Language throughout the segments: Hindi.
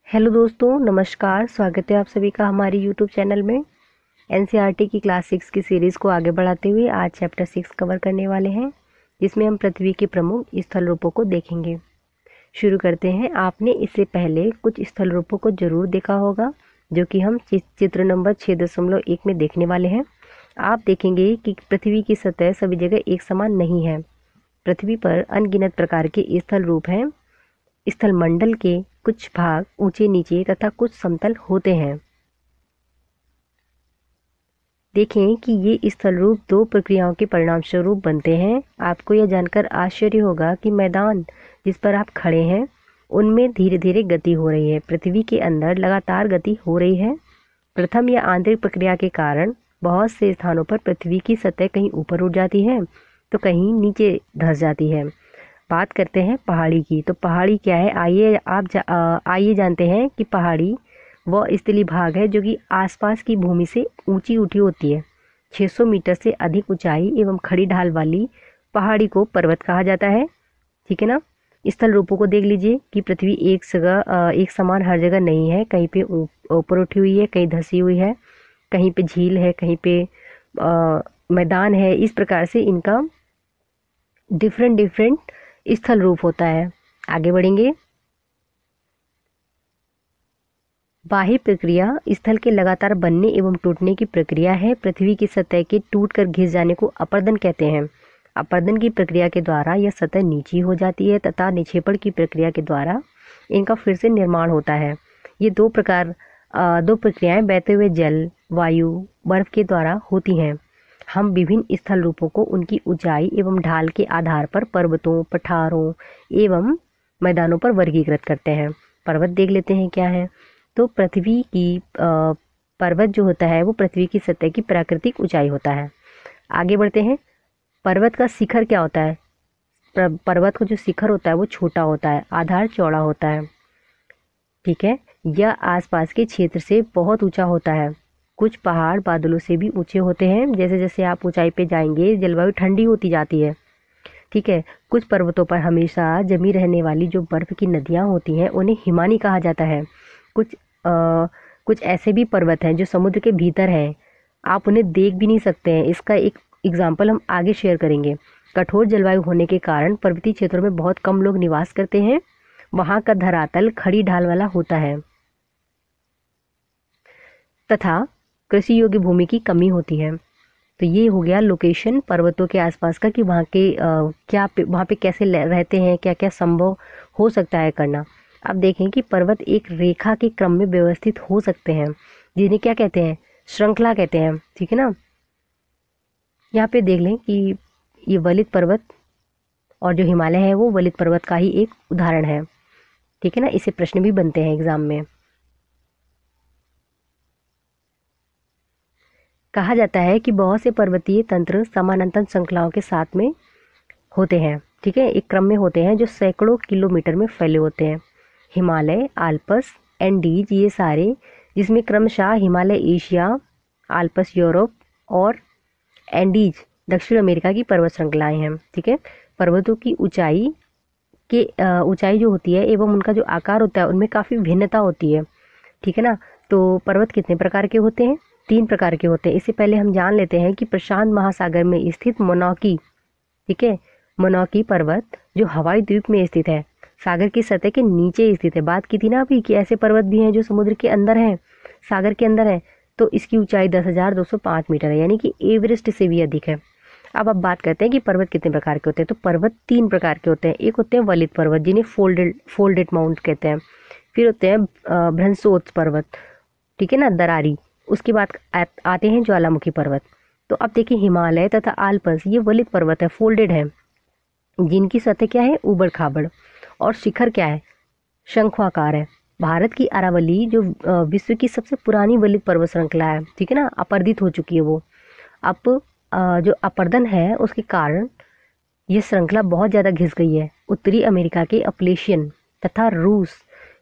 हेलो दोस्तों, नमस्कार। स्वागत है आप सभी का हमारी यूट्यूब चैनल में। एनसीईआरटी की क्लास 6 की सीरीज़ को आगे बढ़ाते हुए आज चैप्टर 6 कवर करने वाले हैं, जिसमें हम पृथ्वी के प्रमुख स्थल रूपों को देखेंगे। शुरू करते हैं। आपने इससे पहले कुछ स्थल रूपों को जरूर देखा होगा, जो कि हम चित्र नंबर 6.1 में देखने वाले हैं। आप देखेंगे कि पृथ्वी की सतह सभी जगह एक समान नहीं है। पृथ्वी पर अनगिनत प्रकार के स्थल रूप हैं। स्थल मंडल के कुछ भाग ऊंचे नीचे तथा कुछ समतल होते हैं। देखें कि ये स्थल रूप दो प्रक्रियाओं के परिणाम स्वरूप बनते हैं। आपको यह जानकर आश्चर्य होगा कि मैदान जिस पर आप खड़े हैं उनमें धीरे धीरे गति हो रही है। पृथ्वी के अंदर लगातार गति हो रही है। प्रथम या आंतरिक प्रक्रिया के कारण बहुत से स्थानों पर पृथ्वी की सतह कहीं ऊपर उठ जाती है तो कहीं नीचे धंस जाती है। बात करते हैं पहाड़ी की। तो पहाड़ी क्या है, आइए जानते हैं कि पहाड़ी वह स्थलीय भाग है जो कि आसपास की भूमि से ऊंची उठी होती है। 600 मीटर से अधिक ऊंचाई एवं खड़ी ढाल वाली पहाड़ी को पर्वत कहा जाता है। ठीक है ना। स्थल रूपों को देख लीजिए कि पृथ्वी एक समान हर जगह नहीं है। कहीं पे ऊपर उठी हुई है, कहीं धंसी हुई है, कहीं पे झील है, कहीं पे मैदान है। इस प्रकार से इनका डिफरेंट डिफरेंट स्थल रूप होता है। आगे बढ़ेंगे। बाह्य प्रक्रिया स्थल के लगातार बनने एवं टूटने की प्रक्रिया है। पृथ्वी की सतह के टूटकर घिस जाने को अपर्दन कहते हैं। अपर्दन की प्रक्रिया के द्वारा यह सतह नीची हो जाती है तथा निक्षेपण की प्रक्रिया के द्वारा इनका फिर से निर्माण होता है। ये दो प्रक्रियाएं बहते हुए जल, वायु, बर्फ के द्वारा होती हैं। हम विभिन्न स्थल रूपों को उनकी ऊंचाई एवं ढाल के आधार पर पर्वतों, पठारों एवं मैदानों पर वर्गीकृत करते हैं। पर्वत देख लेते हैं क्या है। तो पृथ्वी की पर्वत जो होता है वो पृथ्वी की सतह की प्राकृतिक ऊंचाई होता है। आगे बढ़ते हैं। पर्वत का शिखर क्या होता है। पर्वत का जो शिखर होता है वो छोटा होता है, आधार चौड़ा होता है। ठीक है। यह आसपास के क्षेत्र से बहुत ऊंचा होता है। कुछ पहाड़ बादलों से भी ऊंचे होते हैं। जैसे जैसे आप ऊंचाई पे जाएंगे जलवायु ठंडी होती जाती है। ठीक है। कुछ पर्वतों पर हमेशा जमी रहने वाली जो बर्फ की नदियां होती हैं उन्हें हिमानी कहा जाता है। कुछ कुछ ऐसे भी पर्वत हैं जो समुद्र के भीतर हैं, आप उन्हें देख भी नहीं सकते हैं। इसका एक एग्जाम्पल हम आगे शेयर करेंगे। कठोर जलवायु होने के कारण पर्वतीय क्षेत्रों में बहुत कम लोग निवास करते हैं। वहां का धरातल खड़ी ढाल वाला होता है तथा कृषि योग्य भूमि की कमी होती है। तो ये हो गया लोकेशन पर्वतों के आसपास का कि वहाँ के वहाँ पे कैसे रहते हैं, क्या क्या संभव हो सकता है करना। अब देखें कि पर्वत एक रेखा के क्रम में व्यवस्थित हो सकते हैं, जिन्हें क्या कहते हैं, श्रृंखला कहते हैं। ठीक है ना। यहाँ पे देख लें कि ये वलित पर्वत और जो हिमालय है वो वलित पर्वत का ही एक उदाहरण है। ठीक है ना। इसे प्रश्न भी बनते हैं एग्जाम में। कहा जाता है कि बहुत से पर्वतीय तंत्र समानांतर श्रृंखलाओं के साथ में होते हैं। ठीक है। एक क्रम में होते हैं जो सैकड़ों किलोमीटर में फैले होते हैं। हिमालय, आल्प्स, एंडीज, ये सारे, जिसमें क्रमशः हिमालय एशिया, आल्प्स यूरोप और एंडीज दक्षिण अमेरिका की पर्वत श्रृंखलाएं हैं। ठीक है। पर्वतों की ऊंचाई जो होती है एवं उनका जो आकार होता है उनमें काफ़ी भिन्नता होती है। ठीक है ना। तो पर्वत कितने प्रकार के होते हैं, 3 प्रकार के होते हैं। इससे पहले हम जान लेते हैं कि प्रशांत महासागर में स्थित मोनाकी, ठीक है, मोनाकी पर्वत जो हवाई द्वीप में स्थित है, सागर की सतह के नीचे स्थित है। बात की थी ना अभी कि ऐसे पर्वत भी हैं जो समुद्र के अंदर हैं, सागर के अंदर है। तो इसकी ऊंचाई 10,205 मीटर है, यानी कि एवरेस्ट से भी अधिक है। अब बात करते हैं कि पर्वत कितने प्रकार के होते हैं। तो पर्वत 3 प्रकार के होते हैं। एक होते हैं वलित पर्वत, जिन्हें फोल्डेड माउंट कहते हैं। फिर होते हैं भ्रंशोत्स पर्वत, ठीक है ना, दरारी। उसके बाद आते हैं ज्वालामुखी पर्वत। तो अब देखिए हिमालय तथा आल्प्स ये वलित पर्वत है, फोल्डेड है, जिनकी सतह क्या है, ऊबड़ खाबड़, और शिखर क्या है, शंखवाकार है। भारत की अरावली जो विश्व की सबसे पुरानी वलित पर्वत श्रृंखला है, ठीक है ना, अपर्दित हो चुकी है वो। अब जो अपर्दन है उसके कारण ये श्रृंखला बहुत ज़्यादा घिस गई है। उत्तरी अमेरिका के अपलेशियन तथा रूस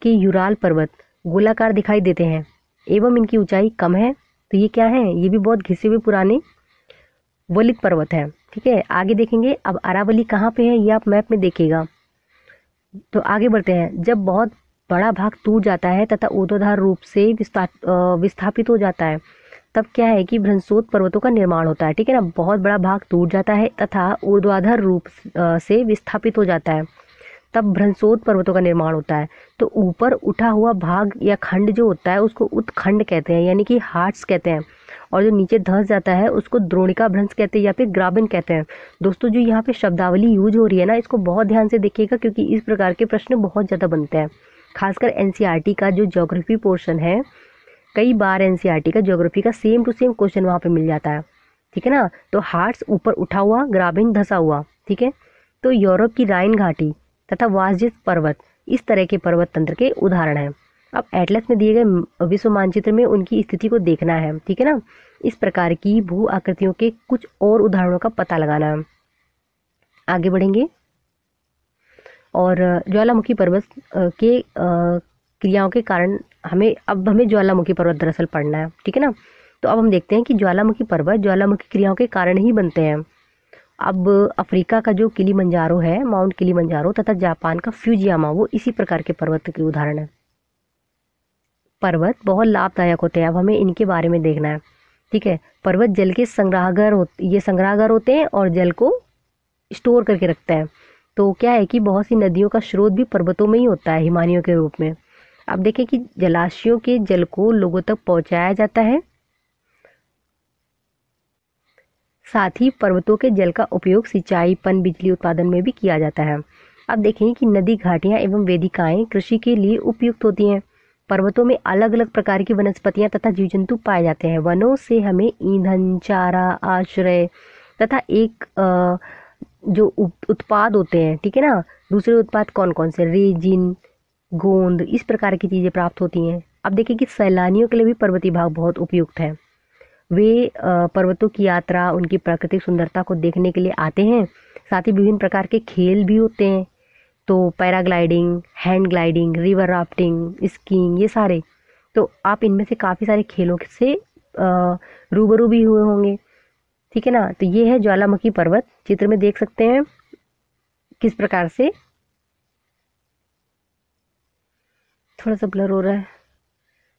के यूराल पर्वत गोलाकार दिखाई देते हैं एवं इनकी ऊंचाई कम है। तो ये क्या है, ये भी बहुत घिसे हुए पुराने वलित पर्वत है। ठीक है। आगे देखेंगे। अब अरावली कहाँ पे है ये आप मैप में देखिएगा। तो आगे बढ़ते हैं। जब बहुत बड़ा भाग टूट जाता है तथा ऊर्ध्वाधर रूप से विस्थापित हो जाता है, तब क्या है कि भ्रंशोत पर्वतों का निर्माण होता है। ठीक है ना, बहुत बड़ा भाग टूट जाता है तथा ऊर्ध्वाधर रूप से विस्थापित हो जाता है, तब भ्रंशोत पर्वतों का निर्माण होता है। तो ऊपर उठा हुआ भाग या खंड जो होता है उसको उत्खंड कहते हैं, यानी कि हार्ट्स कहते हैं, और जो नीचे धंस जाता है उसको द्रोणिका भ्रंश कहते हैं या फिर ग्राबिन कहते हैं। दोस्तों जो यहाँ पे शब्दावली यूज हो रही है ना, इसको बहुत ध्यान से देखिएगा, क्योंकि इस प्रकार के प्रश्न बहुत ज़्यादा बनते हैं। खासकर एनसीईआरटी का जो ज्योग्राफी पोर्शन है, कई बार एनसीईआरटी का ज्योग्राफी का सेम टू सेम क्वेश्चन वहाँ पे मिल जाता है। ठीक है ना, तो हार्ट्स ऊपर उठा हुआ, ग्राबिन धसा हुआ। ठीक है, तो यूरोप की राइन घाटी तथा वासजिस पर्वत इस तरह के पर्वत तंत्र के उदाहरण हैं। अब एटलस में दिए गए विश्व मानचित्र में उनकी स्थिति को देखना है। ठीक है ना, इस प्रकार की भू आकृतियों के कुछ और उदाहरणों का पता लगाना है। आगे बढ़ेंगे और ज्वालामुखी पर्वत के क्रियाओं के कारण हमें ज्वालामुखी पर्वत दरअसल पढ़ना है। ठीक है ना, तो अब हम देखते हैं कि ज्वालामुखी पर्वत ज्वालामुखी क्रियाओं के कारण ही बनते हैं। अब अफ्रीका का जो किलिमंजारो है, माउंट किलिमंजारो, तथा जापान का फ्यूजियामा, वो इसी प्रकार के पर्वत के उदाहरण है। पर्वत बहुत लाभदायक होते हैं, अब हमें इनके बारे में देखना है। ठीक है, पर्वत जल के संग्रहगर होते हैं और जल को स्टोर करके रखते हैं। तो क्या है कि बहुत सी नदियों का स्रोत भी पर्वतों में ही होता है, हिमानियों के रूप में। अब देखें कि जलाशयों के जल को लोगों तक पहुंचाया जाता है, साथ ही पर्वतों के जल का उपयोग सिंचाई, पन बिजली उत्पादन में भी किया जाता है। अब देखें कि नदी, घाटियां एवं वेदिकाएं कृषि के लिए उपयुक्त होती हैं। पर्वतों में अलग अलग प्रकार की वनस्पतियां तथा जीव जंतु पाए जाते हैं। वनों से हमें ईंधन, चारा, आश्रय तथा एक जो उत्पाद होते हैं, ठीक है ना, दूसरे उत्पाद कौन कौन से, रेजिन, गोंद, इस प्रकार की चीजें प्राप्त होती हैं। अब देखिए कि सैलानियों के लिए भी पर्वतीय भाग बहुत उपयुक्त है। वे पर्वतों की यात्रा, उनकी प्राकृतिक सुंदरता को देखने के लिए आते हैं। साथ ही विभिन्न प्रकार के खेल भी होते हैं, तो paragliding, hand gliding, river rafting, skiing, ये सारे। तो आप इनमें से काफ़ी सारे खेलों से रूबरू भी हुए होंगे। ठीक है ना, तो ये है ज्वालामुखी पर्वत, चित्र में देख सकते हैं किस प्रकार से, थोड़ा सा ब्लर हो रहा है।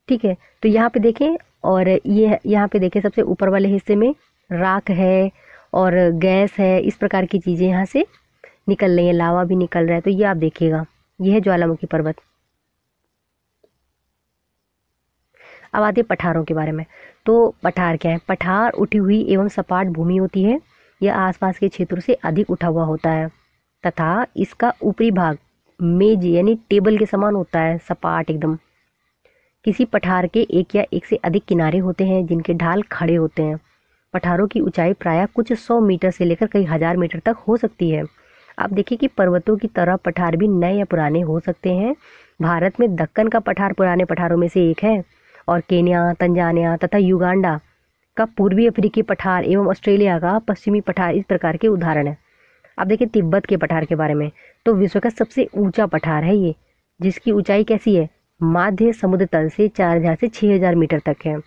ठीक है, तो यहाँ पे देखें, और ये यहाँ पे देखें सबसे ऊपर वाले हिस्से में राख है और गैस है, इस प्रकार की चीज़ें यहाँ से निकल रही है, लावा भी निकल रहा है। तो ये आप देखिएगा, ये है ज्वालामुखी पर्वत। अब आते हैं पठारों के बारे में। तो पठार क्या है? पठार उठी हुई एवं सपाट भूमि होती है। यह आसपास के क्षेत्रों से अधिक उठा हुआ होता है तथा इसका ऊपरी भाग मेज यानी टेबल के समान होता है, सपाट एकदम। किसी पठार के एक या एक से अधिक किनारे होते हैं जिनके ढाल खड़े होते हैं। पठारों की ऊंचाई प्रायः कुछ 100 मीटर से लेकर कई हजार मीटर तक हो सकती है। आप देखिए कि पर्वतों की तरह पठार भी नए या पुराने हो सकते हैं। भारत में दक्कन का पठार पुराने पठारों में से एक है, और केन्या, तंजानिया तथा युगांडा का पूर्वी अफ्रीकी पठार एवं ऑस्ट्रेलिया का पश्चिमी पठार इस प्रकार के उदाहरण हैं। अब देखिए तिब्बत के पठार के बारे में। तो विश्व का सबसे ऊंचा पठार है ये, जिसकी ऊंचाई कैसी है? माध्य समुद्र तल से 4000 से 6000 मीटर तक है।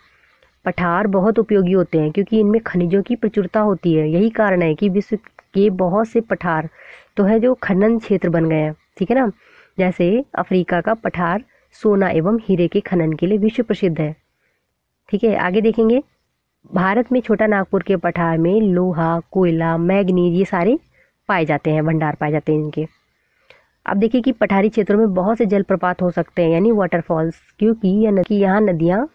पठार बहुत उपयोगी होते हैं क्योंकि इनमें खनिजों की प्रचुरता होती है। यही कारण है कि विश्व के बहुत से पठार तो है जो खनन क्षेत्र बन गए हैं। ठीक है ना, जैसे अफ्रीका का पठार सोना एवं हीरे के खनन के लिए विश्व प्रसिद्ध है। ठीक है, आगे देखेंगे। भारत में छोटा नागपुर के पठार में लोहा, कोयला, मैग्नीज ये सारे पाए जाते हैं, भंडार पाए जाते हैं इनके। अब देखिए कि पठारी क्षेत्रों में बहुत से जलप्रपात हो सकते हैं, यानी वाटरफॉल्स, क्योंकि यहाँ नदियाँ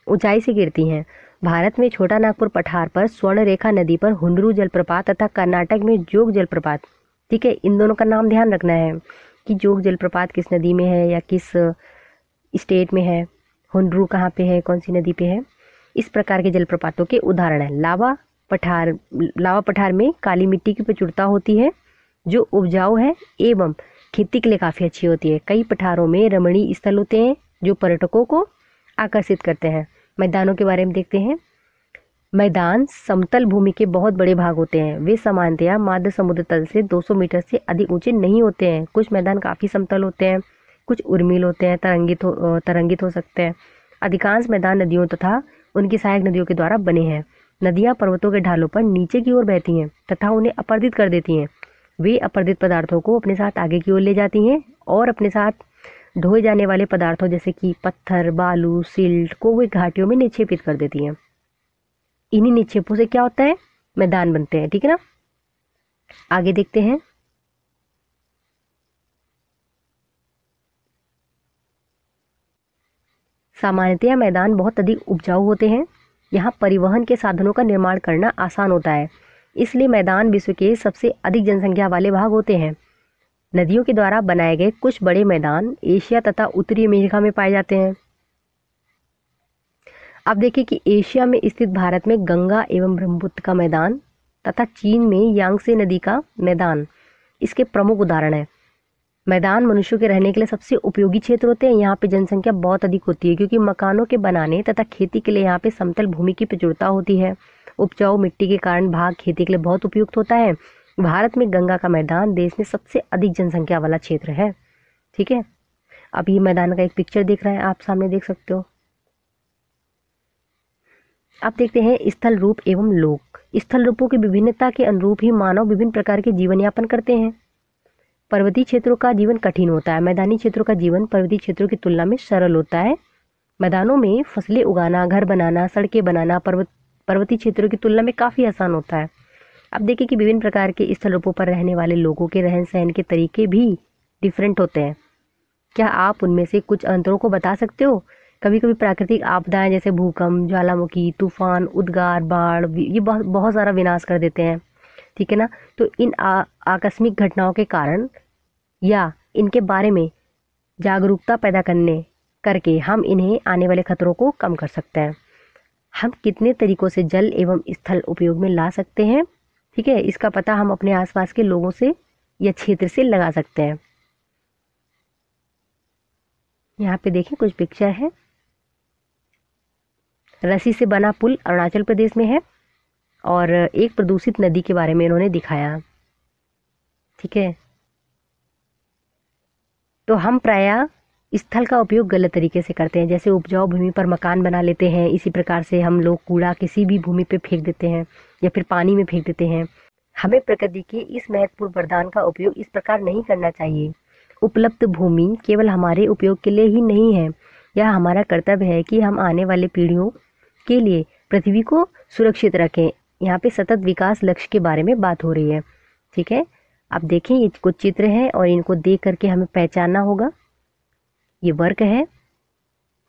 ऊंचाई से गिरती हैं। भारत में छोटा नागपुर पठार पर स्वर्णरेखा नदी पर हुंडरू जलप्रपात तथा कर्नाटक में जोग जलप्रपात। ठीक है, इन दोनों का नाम ध्यान रखना है कि जोग जलप्रपात किस नदी में है या किस स्टेट में है, हुंडरू कहाँ पे है, कौन सी नदी पे है। इस प्रकार के जलप्रपातों के उदाहरण है लावा पठार में काली मिट्टी की प्रचुरता होती है जो उपजाऊ है एवं खेती के लिए काफ़ी अच्छी होती है। कई पठारों में रमणीय स्थल होते हैं जो पर्यटकों को आकर्षित करते हैं। मैदानों के बारे में देखते हैं। मैदान समतल भूमि के बहुत बड़े भाग होते हैं। वे सामान्यतया माध्य समुद्र तल से 200 मीटर से अधिक ऊंचे नहीं होते हैं। कुछ मैदान काफ़ी समतल होते हैं, कुछ उर्मिल होते हैं, तरंगित हो सकते हैं। अधिकांश मैदान नदियों तथा उनकी सहायक नदियों के द्वारा बने हैं। नदियाँ पर्वतों के ढालों पर नीचे की ओर बहती हैं तथा उन्हें अपर्दित कर देती हैं। वे अपर्दित पदार्थों को अपने साथ आगे की ओर ले जाती हैं और अपने साथ ढोए जाने वाले पदार्थों जैसे कि पत्थर, बालू, सिल्ट को वे घाटियों में निक्षेपित कर देती हैं। इन्हीं निक्षेपों से क्या होता है, मैदान बनते हैं। ठीक है ना, आगे देखते हैं। सामान्यतया मैदान बहुत अधिक उपजाऊ होते हैं। यहाँ परिवहन के साधनों का निर्माण करना आसान होता है, इसलिए मैदान विश्व के सबसे अधिक जनसंख्या वाले भाग होते हैं। नदियों के द्वारा बनाए गए कुछ बड़े मैदान एशिया तथा उत्तरी अमेरिका में पाए जाते हैं। अब देखिए कि एशिया में स्थित भारत में गंगा एवं ब्रह्मपुत्र का मैदान तथा चीन में यांगसे नदी का मैदान इसके प्रमुख उदाहरण है। मैदान मनुष्यों के रहने के लिए सबसे उपयोगी क्षेत्र होते हैं। यहाँ पे जनसंख्या बहुत अधिक होती है क्योंकि मकानों के बनाने तथा खेती के लिए यहाँ पे समतल भूमि की प्रचुरता होती है। उपजाऊ मिट्टी के कारण भाग खेती के लिए बहुत उपयुक्त होता है। भारत में गंगा का मैदान देश में सबसे अधिक जनसंख्या वाला क्षेत्र है। ठीक है, अब ये मैदान का एक पिक्चर दिख रहा है, आप सामने देख सकते हो। अब देखते हैं स्थल रूप एवं लोक। स्थल रूपों की विभिन्नता के अनुरूप ही मानव विभिन्न प्रकार के जीवन यापन करते हैं। पर्वतीय क्षेत्रों का जीवन कठिन होता है, मैदानी क्षेत्रों का जीवन पर्वतीय क्षेत्रों की तुलना में सरल होता है। मैदानों में फसलें उगाना, घर बनाना, सड़कें बनाना पर्वतीय क्षेत्रों की तुलना में काफ़ी आसान होता है। अब देखिए कि विभिन्न प्रकार के स्थल रूपों पर रहने वाले लोगों के रहन सहन के तरीके भी डिफरेंट होते हैं। क्या आप उनमें से कुछ अंतरों को बता सकते हो? कभी कभी प्राकृतिक आपदाएं जैसे भूकंप, ज्वालामुखी, तूफान, उद्गार, बाढ़ ये बहुत बहुत सारा विनाश कर देते हैं। ठीक है ना, तो इन आकस्मिक घटनाओं के कारण या इनके बारे में जागरूकता पैदा करके हम इन्हें आने वाले खतरों को कम कर सकते हैं। हम कितने तरीकों से जल एवं स्थल उपयोग में ला सकते हैं, ठीक है, इसका पता हम अपने आसपास के लोगों से या क्षेत्र से लगा सकते हैं। यहाँ पे देखिए कुछ पिक्चर है। रस्सी से बना पुल अरुणाचल प्रदेश में है और एक प्रदूषित नदी के बारे में इन्होंने दिखाया। ठीक है, तो हम प्रायः स्थल का उपयोग गलत तरीके से करते हैं, जैसे उपजाऊ भूमि पर मकान बना लेते हैं। इसी प्रकार से हम लोग कूड़ा किसी भी भूमि पे फेंक देते हैं या फिर पानी में फेंक देते हैं। हमें प्रकृति के इस महत्वपूर्ण वरदान का उपयोग इस प्रकार नहीं करना चाहिए। उपलब्ध भूमि केवल हमारे उपयोग के लिए ही नहीं है, यह हमारा कर्तव्य है कि हम आने वाले पीढ़ियों के लिए पृथ्वी को सुरक्षित रखें। यहाँ पे सतत विकास लक्ष्य के बारे में बात हो रही है। ठीक है, अब देखें ये कुछ चित्र हैं और इनको देख करके हमें पहचानना होगा। ये वर्क है,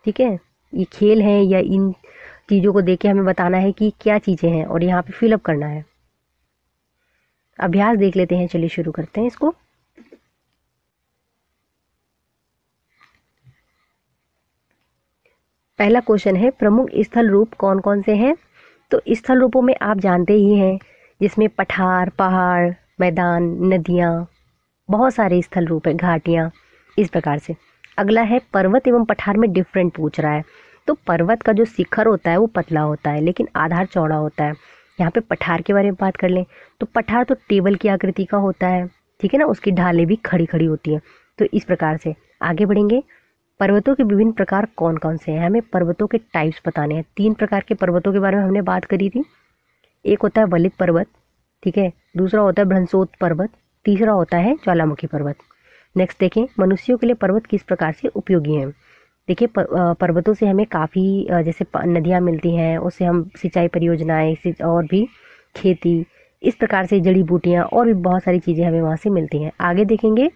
ठीक है, ये खेल है, या इन चीज़ों को देख के हमें बताना है कि क्या चीज़ें हैं और यहाँ पे फिलअप करना है। अभ्यास देख लेते हैं, चलिए शुरू करते हैं इसको। पहला क्वेश्चन है, प्रमुख स्थल रूप कौन कौन से हैं? तो स्थल रूपों में आप जानते ही हैं, जिसमें पठार, पहाड़, मैदान, नदियाँ, बहुत सारे स्थल रूप है, घाटियाँ, इस प्रकार से। अगला है पर्वत एवं पठार में डिफरेंट पूछ रहा है। तो पर्वत का जो शिखर होता है वो पतला होता है लेकिन आधार चौड़ा होता है। यहाँ पे पठार के बारे में बात कर लें तो पठार तो टेबल की आकृति का होता है, ठीक है ना, उसकी ढालें भी खड़ी खड़ी होती हैं। तो इस प्रकार से आगे बढ़ेंगे। पर्वतों के विभिन्न प्रकार कौन कौन से हैं? हमें पर्वतों के टाइप्स बताने हैं। 3 प्रकार के पर्वतों के बारे में हमने बात करी थी। एक होता है वलित पर्वत, ठीक है, दूसरा होता है भ्रंशोत पर्वत, तीसरा होता है ज्वालामुखी पर्वत। नेक्स्ट देखें, मनुष्यों के लिए पर्वत किस प्रकार से उपयोगी हैं। देखिए पर्वतों से हमें काफ़ी जैसे नदियाँ मिलती हैं, उससे हम सिंचाई परियोजनाएं और भी खेती, इस प्रकार से जड़ी बूटियाँ और भी बहुत सारी चीज़ें हमें वहाँ से मिलती हैं। आगे देखेंगे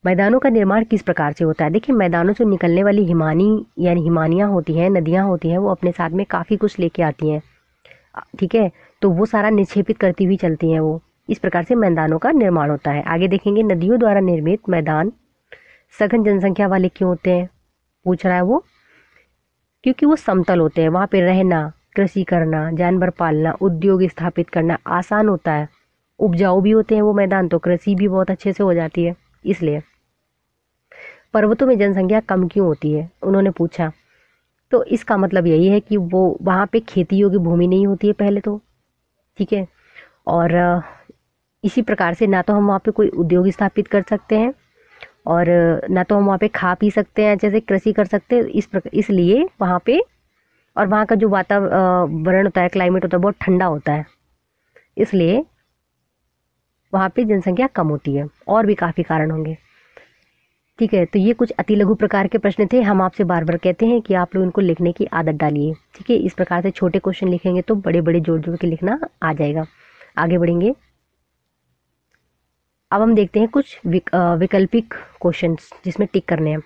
मैदानों का निर्माण किस प्रकार से होता है। देखिए मैदानों से निकलने वाली हिमानियाँ होती हैं, नदियाँ होती हैं, वो अपने साथ में काफ़ी कुछ लेके आती हैं, ठीक है, तो वो सारा निक्षेपित करती हुई चलती हैं वो। इस प्रकार से मैदानों का निर्माण होता है। आगे देखेंगे, नदियों द्वारा निर्मित मैदान सघन जनसंख्या वाले क्यों होते हैं, पूछ रहा है वो। क्योंकि वो समतल होते हैं, वहाँ पे रहना, कृषि करना, जानवर पालना, उद्योग स्थापित करना आसान होता है। उपजाऊ भी होते हैं वो मैदान, तो कृषि भी बहुत अच्छे से हो जाती है। इसलिए पर्वतों में जनसंख्या कम क्यों होती है, उन्होंने पूछा। तो इसका मतलब यही है कि वो वहाँ पे खेती योग्य भूमि नहीं होती है पहले तो, ठीक है, और इसी प्रकार से ना तो हम वहाँ पे कोई उद्योग स्थापित कर सकते हैं और ना तो हम वहाँ पे खा पी सकते हैं, जैसे कृषि कर सकते हैं। इसलिए वहाँ पे, और वहाँ का जो वातावरण होता है, क्लाइमेट होता है, बहुत ठंडा होता है, इसलिए वहाँ पे जनसंख्या कम होती है। और भी काफ़ी कारण होंगे। ठीक है, तो ये कुछ अति लघु प्रकार के प्रश्न थे। हम आपसे बार बार कहते हैं कि आप लोग इनको लिखने की आदत डालिए। ठीक है, इस प्रकार से छोटे क्वेश्चन लिखेंगे तो बड़े बड़े जोड़ जोड़ के लिखना आ जाएगा। आगे बढ़ेंगे। अब हम देखते हैं कुछ वैकल्पिक क्वेश्चंस जिसमें टिक करने हैं।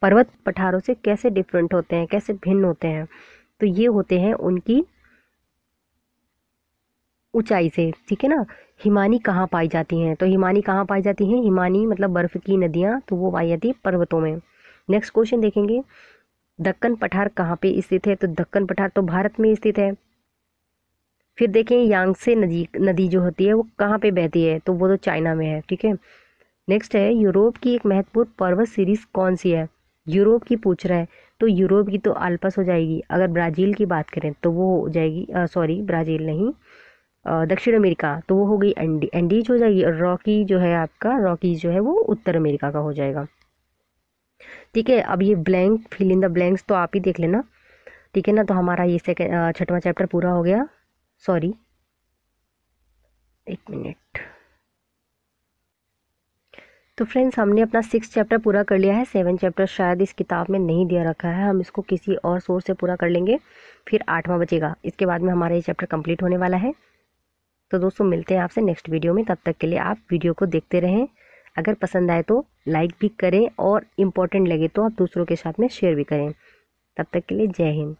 पर्वत पठारों से कैसे डिफरेंट होते हैं, कैसे भिन्न होते हैं? तो ये होते हैं उनकी ऊंचाई से। ठीक है ना। हिमानी कहाँ पाई जाती हैं? तो हिमानी कहाँ पाई जाती हैं? हिमानी मतलब बर्फ की नदियाँ, तो वो पाई जाती है पर्वतों में। नेक्स्ट क्वेश्चन देखेंगे, दक्कन पठार कहाँ पे स्थित है? तो दक्कन पठार तो भारत में स्थित है। फिर देखें यांगसे नदी नदी जो होती है वो कहाँ पे बहती है? तो वो तो चाइना में है। ठीक है। नेक्स्ट है, यूरोप की एक महत्वपूर्ण पर्वत सीरीज कौन सी है? यूरोप की पूछ रहा है, तो यूरोप की तो आल्पस हो जाएगी। अगर ब्राज़ील की बात करें तो वो हो जाएगी, सॉरी ब्राज़ील नहीं, दक्षिण अमेरिका, तो वो हो गई एंडीज हो जाएगी। और रॉकी जो है आपका, रॉकीज जो है वो उत्तर अमेरिका का हो जाएगा। ठीक है, अब ये blank fill in the blanks तो आप ही देख लेना। ठीक है ना। तो हमारा ये छठवां चैप्टर पूरा हो गया। सॉरी, एक मिनट। तो फ्रेंड्स, हमने अपना 6 चैप्टर पूरा कर लिया है। 7 चैप्टर शायद इस किताब में नहीं दिया रखा है, हम इसको किसी और सोर्स से पूरा कर लेंगे। फिर 8वां बचेगा, इसके बाद में हमारा ये चैप्टर कंप्लीट होने वाला है। तो दोस्तों, मिलते हैं आपसे नेक्स्ट वीडियो में। तब तक के लिए आप वीडियो को देखते रहें। अगर पसंद आए तो लाइक भी करें और इम्पोर्टेंट लगे तो आप दूसरों के साथ में शेयर भी करें। तब तक के लिए जय हिंद।